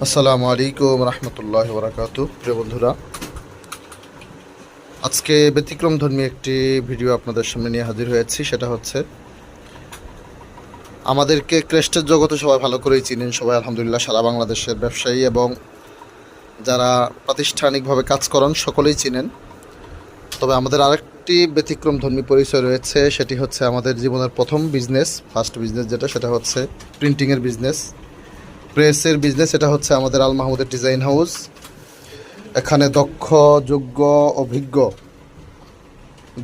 আসসালামু আলাইকুম রহমতুল্লাহ বরাকাতু। প্রিয় বন্ধুরা, আজকে ব্যতিক্রম ধর্মী একটি ভিডিও আপনাদের সামনে নিয়ে হাজির হয়েছি। সেটা হচ্ছে, আমাদেরকে ক্রেস্টের জগতে সবাই ভালো করেই চিনেন। সবাই আলহামদুলিল্লাহ সারা বাংলাদেশের ব্যবসায়ী এবং যারা প্রাতিষ্ঠানিকভাবে কাজ করেন সকলেই চিনেন। তবে আমাদের আরেকটি ব্যতিক্রম ধর্মী পরিচয় রয়েছে। সেটি হচ্ছে আমাদের জীবনের প্রথম বিজনেস, ফার্স্ট বিজনেস যেটা, সেটা হচ্ছে প্রিন্টিংয়ের বিজনেস, প্রেসের বিজনেস। এটা হচ্ছে আমাদের আল মাহমুদের ডিজাইন হাউস। এখানে দক্ষ, যোগ্য, অভিজ্ঞ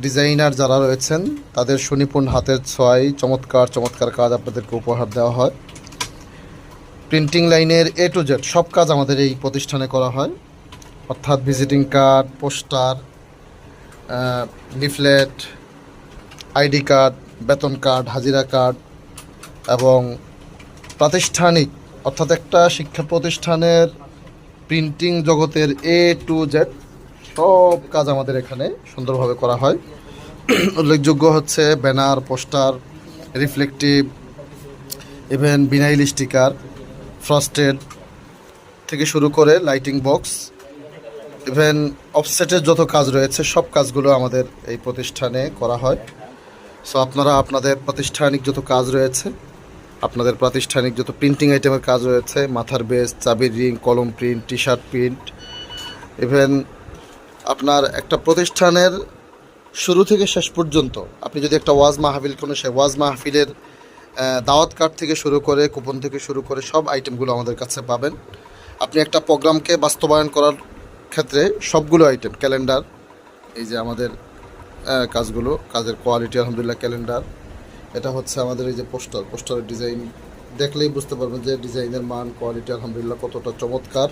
ডিজাইনার যারা রয়েছেন তাদের সুনিপুণ হাতের ছোঁয়ায় চমৎকার চমৎকার কাজ আপনাদেরকে উপহার দেওয়া হয়। প্রিন্টিং লাইনের A to Z সব কাজ আমাদের এই প্রতিষ্ঠানে করা হয়, অর্থাৎ visiting card, poster, leaflet, ID card, বেতন কার্ড, হাজিরা কার্ড এবং প্রাতিষ্ঠানিক অর্থাৎ একটা শিক্ষা প্রতিষ্ঠানের প্রিন্টিং জগতের A to Z সব কাজ আমাদের এখানে সুন্দরভাবে করা হয়। উল্লেখযোগ্য হচ্ছে banner, poster, reflective, even vinyl sticker, frosted থেকে শুরু করে লাইটিং বক্স, ইভেন অফসেটের যত কাজ রয়েছে সব কাজগুলো আমাদের এই প্রতিষ্ঠানে করা হয়। সো আপনারা আপনাদের প্রাতিষ্ঠানিক যত কাজ রয়েছে, আপনাদের প্রাতিষ্ঠানিক যত প্রিন্টিং আইটেমের কাজ রয়েছে, মাথার বেস, চাবির রিং, কলম print, T shirt print, even আপনার একটা প্রতিষ্ঠানের শুরু থেকে শেষ পর্যন্ত আপনি যদি একটা ওয়াজ মাহফিল কোনো, সে ওয়াজ মাহফিলের দাওয়াত কার্ড থেকে শুরু করে, কুপন থেকে শুরু করে সব আইটেমগুলো আমাদের কাছে পাবেন। আপনি একটা প্রোগ্রামকে বাস্তবায়ন করার ক্ষেত্রে সবগুলো আইটেম, ক্যালেন্ডার, এই যে আমাদের কাজগুলো, কাজের কোয়ালিটি আলহামদুলিল্লাহ। ক্যালেন্ডার, এটা হচ্ছে আমাদের এই যে পোস্টারের ডিজাইন, দেখলেই বুঝতে পারবেন যে ডিজাইনের মান, কোয়ালিটি আলহামদুলিল্লাহ কতটা চমৎকার।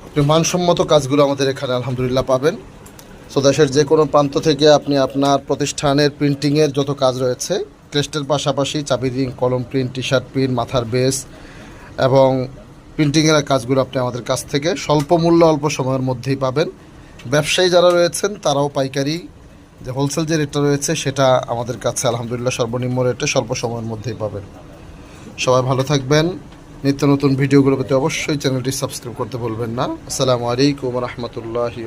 আপনি মানসম্মত কাজগুলো আমাদের এখানে আলহামদুলিল্লাহ পাবেন। সো দেশের যে কোনো প্রান্ত থেকে আপনি আপনার প্রতিষ্ঠানের প্রিন্টিংয়ের যত কাজ রয়েছে, ক্রেস্টের পাশাপাশি চাবির রিং, কলম প্রিন্ট, টি শার্ট প্রিন্ট, মাথার বেস এবং প্রিন্টিংয়ের কাজগুলো আপনি আমাদের কাছ থেকে স্বল্প মূল্য, অল্প সময়ের মধ্যেই পাবেন। ব্যবসায়ী যারা রয়েছেন তারাও পাইকারি যে হোলসেল যে রেটটা রয়েছে সেটা আমাদের কাছে আলহামদুলিল্লাহ সর্বনিম্ন রেটে স্বল্প সময়ের মধ্যেই পাবেন। সবাই ভালো থাকবেন। নিত্য নতুন ভিডিওগুলো পেতে অবশ্যই চ্যানেলটি সাবস্ক্রাইব করতে ভুলবেন না। আসসালামু আলাইকুম রহমতুল্লাহি।